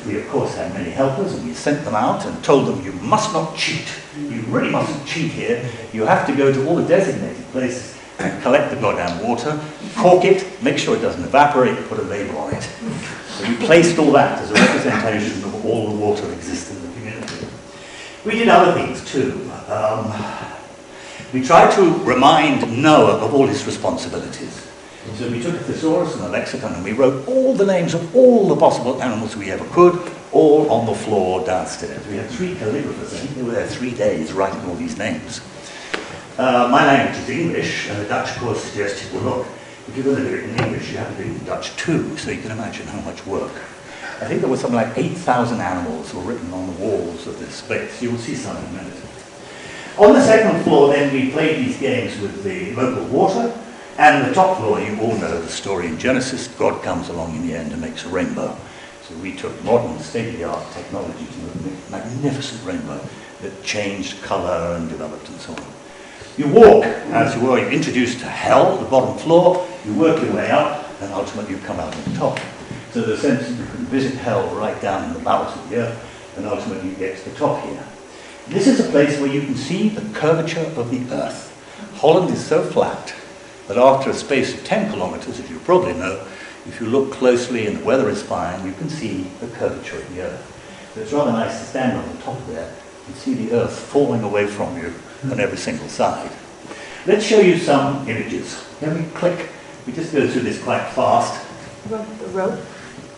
We, of course, had many helpers, and we sent them out and told them, you must not cheat. You really mustn't cheat here. You have to go to all the designated places and collect the goddamn water, cork it, make sure it doesn't evaporate, put a label on it. So we placed all that as a representation of all the water existing in the community. We did other things, too. We tried to remind Noah of all his responsibilities. So we took a thesaurus and a lexicon and we wrote all the names of all the possible animals we ever could, all on the floor downstairs. We had 3 calligraphers, I think they were there 3 days writing all these names. My language is English, and the Dutch course suggested, well look, if you're going to do it in English, you have to do it in Dutch too, so you can imagine how much work. I think there was something like 8,000 animals were written on the walls of this space. You will see some in a minute. On the second floor then we played these games with the local water. And on the top floor, you all know the story in Genesis, God comes along in the end and makes a rainbow. So we took modern state-of-the-art technology to make a magnificent rainbow that changed colour and developed and so on. You walk, as you were, you're introduced to hell, the bottom floor, you work your way up, and ultimately you come out on the top. So there's a sense that you can visit hell right down in the bowels of the earth, and ultimately you get to the top here. This is a place where you can see the curvature of the earth. Holland is so flat that after a space of 10 kilometers, as you probably know, if you look closely and the weather is fine, you can see the curvature of the earth. So it's rather nice to stand on the top there and see the earth falling away from you on every single side. Let's show you some images. Can we click? We just go through this quite fast. The rope?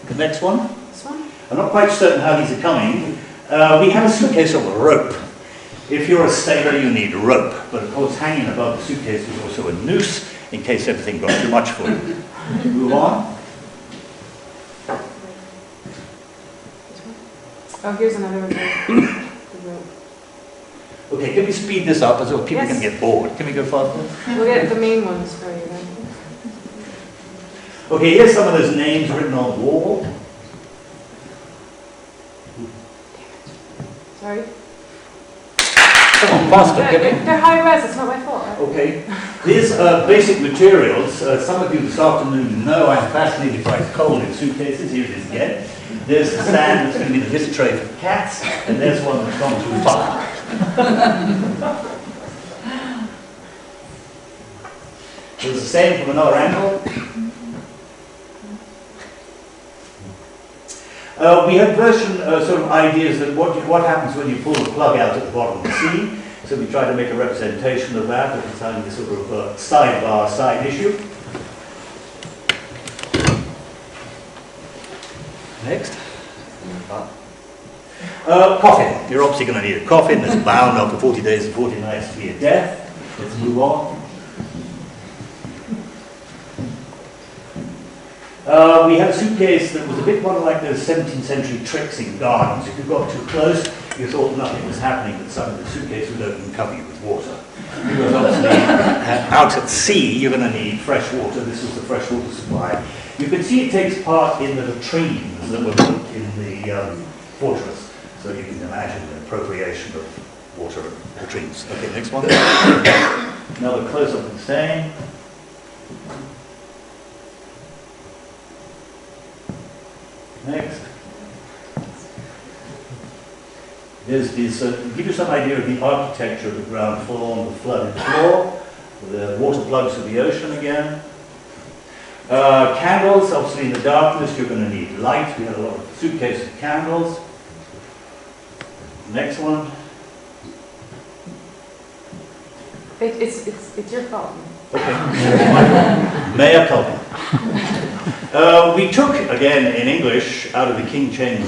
The next one? This one? I'm not quite certain how these are coming. We have a suitcase of a rope. If you're a sailor, you need a rope. But of course, hanging above the suitcase is also a noose, in case everything got too much for you. Move on. Oh, here's another one. The rope. Okay, can we speed this up as well? People can get bored. Can we go faster? We'll get the main ones for you then. Okay, here's some of those names written on the wall. Sorry? Come on, faster, can we? They're high res, it's not my fault. Right? Okay. These basic materials, some of you this afternoon know I'm fascinated by coal in suitcases. Here it is again. There's the stand that's going to be the visit tray for cats, and there's one that's gone through fire. There's the same from another angle. We had version sort of ideas that what happens when you pull the plug out at the bottom of the sea. So we tried to make a representation of that, of designing this sort of sidebar side issue. Next. Coffin. You're obviously going to need a coffin. There's bound after 40 days and 40 nights to be a death. Let's move on. We had a suitcase that was a bit more like those 17th century tricks in gardens. If you got too close, you thought nothing was happening, but suddenly the suitcase would open and cover you with water. Because obviously, out at sea, you're going to need fresh water. This was the fresh water supply. You can see it takes part in the latrines that were built in the fortress. So you can imagine the appropriation of water latrines. Okay, next one. Another close-up of the same. Next. There's this, give you some idea of the architecture of the ground floor and the flooded floor, the water plugs of the ocean again. Candles, obviously in the darkness you're going to need light. We had a lot of suitcases of candles. Next one. It's your fault. Okay. Mea culpa. We took, again in English, out of the King James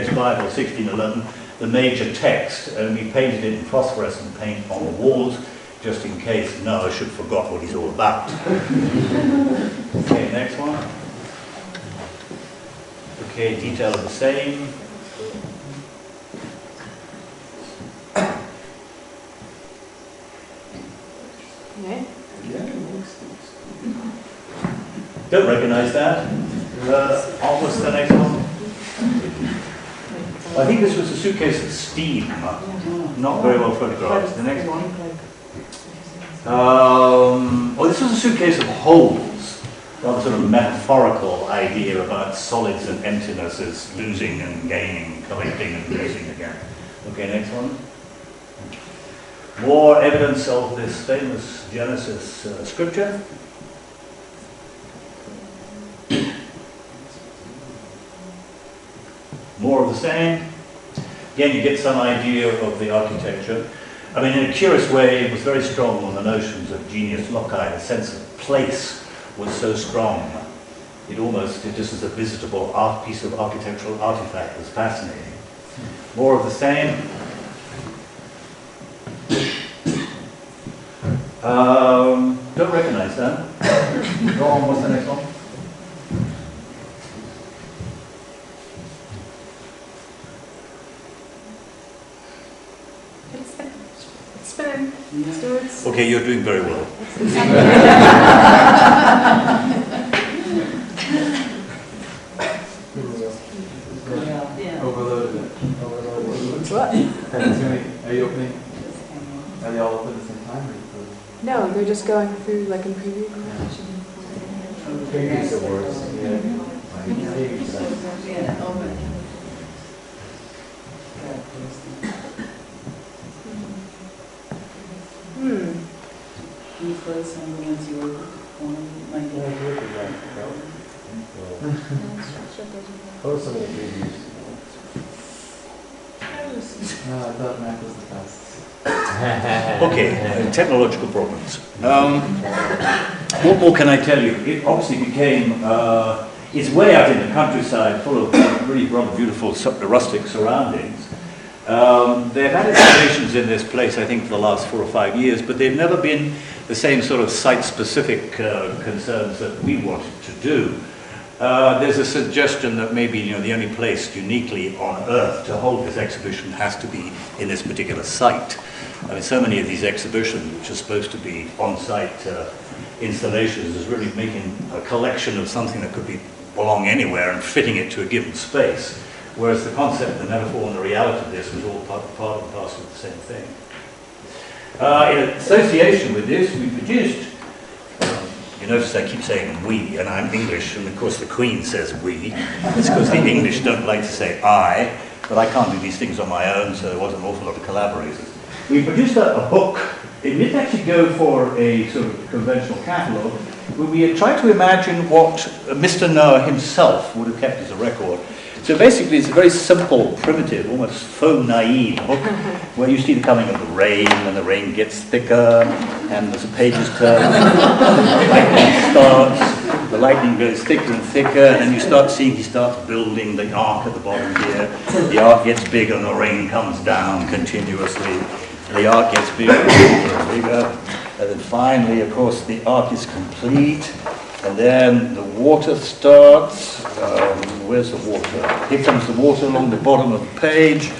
Bible, 1611, the major text, and we painted it in phosphorescent paint on the walls, just in case Noah should forgot what he's all about. Okay, next one. Okay, detail of the same. Yeah. Don't recognize that. Almost the next one. I think this was a suitcase of steam. Not very well photographed. The next one. Oh, this was a suitcase of holes. rather sort of metaphorical idea about solids and emptiness as losing and gaining, collecting and losing again. Okay, next one. More evidence of this famous Genesis scripture. More of the same. Again, you get some idea of the architecture. I mean, in a curious way, it was very strong on the notions of genius loci. The sense of place was so strong. It just as a visitable piece of architectural artifact was fascinating. More of the same. Don't recognize that. Go on, what's the next one? It's spinning. Stewards. Okay, you're doing very well. Overloaded it. What? Are you opening? Are they all open at the same time? No, they're just going through like in preview. Previews are worse. Can you close some of the ones you were Close some of the previews. I thought Mac was the best. Okay, technological problems. What more can I tell you? It obviously became, it's way out in the countryside, full of really rather beautiful rustic surroundings. They've had installations in this place, I think, for the last 4 or 5 years, but they've never been the same sort of site-specific concerns that we wanted to do. There's a suggestion that maybe the only place uniquely on Earth to hold this exhibition has to be in this particular site. I mean, so many of these exhibitions, which are supposed to be on-site installations, is really making a collection of something that could belong anywhere and fitting it to a given space. Whereas the concept, the metaphor, and the reality of this was all part and parcel of the same thing. In association with this, we produced, you notice I keep saying we, and I'm English, and of course the Queen says we. It's because the English don't like to say I, but I can't do these things on my own, so there was an awful lot of collaborators. We produced a book. It didn't actually go for a sort of conventional catalogue, but we had tried to imagine what Mr. Noah himself would have kept as a record. So basically it's a very simple, primitive, almost faux naive book where you see the coming of the rain, and the rain gets thicker, and as the pages turn, the lightning starts, the lightning goes thicker and thicker, and then you start seeing he starts building the ark at the bottom here. The ark gets bigger and the rain comes down continuously. The ark gets bigger and bigger and bigger, and then finally, of course, the ark is complete. And then the water starts. Where's the water? Here comes the water along the bottom of the page.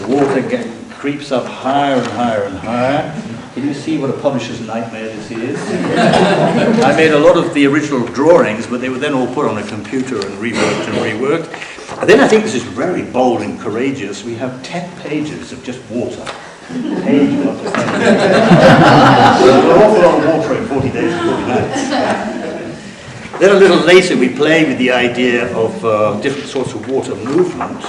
The water creeps up higher and higher and higher. Can you see what a publisher's nightmare this is? I made a lot of the original drawings, but they were then all put on a computer and reworked and reworked. And then I think this is very bold and courageous. We have 10 pages of just water. Page after page. There's an awful lot of water in 40 days and 40 nights. Then a little later we played with the idea of different sorts of water movement.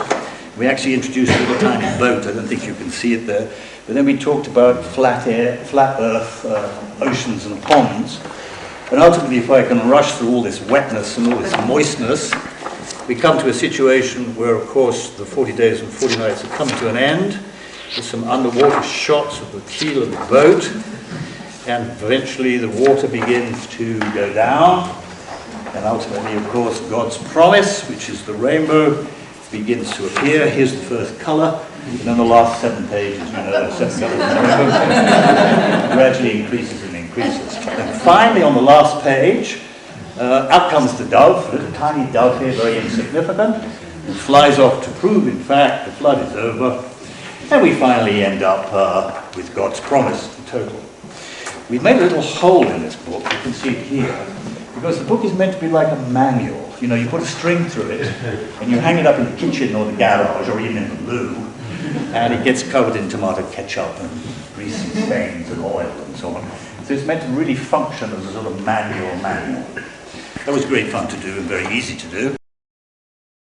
We actually introduced a little tiny boat. I don't think you can see it there. But then we talked about flat earth, oceans and ponds. And ultimately, if I can rush through all this wetness and all this moistness, we come to a situation where, of course, the 40 days and 40 nights have come to an end, with some underwater shots of the keel of the boat. And eventually the water begins to go down. And ultimately, of course, God's promise, which is the rainbow, begins to appear. Here's the first colour. And then the last 7 pages, the 7 colours of the rainbow, gradually increases and increases. And finally, on the last page, out comes the dove, a little tiny dove here, very insignificant, and flies off to prove, in fact, the flood is over. And we finally end up with God's promise in total. We've made a little hole in this book. You can see it here. Because the book is meant to be like a manual. You put a string through it, and you hang it up in the kitchen or the garage or even in the loo, and it gets covered in tomato ketchup and greasy stains and oil and so on. So it's meant to really function as a sort of manual. That was great fun to do and very easy to do.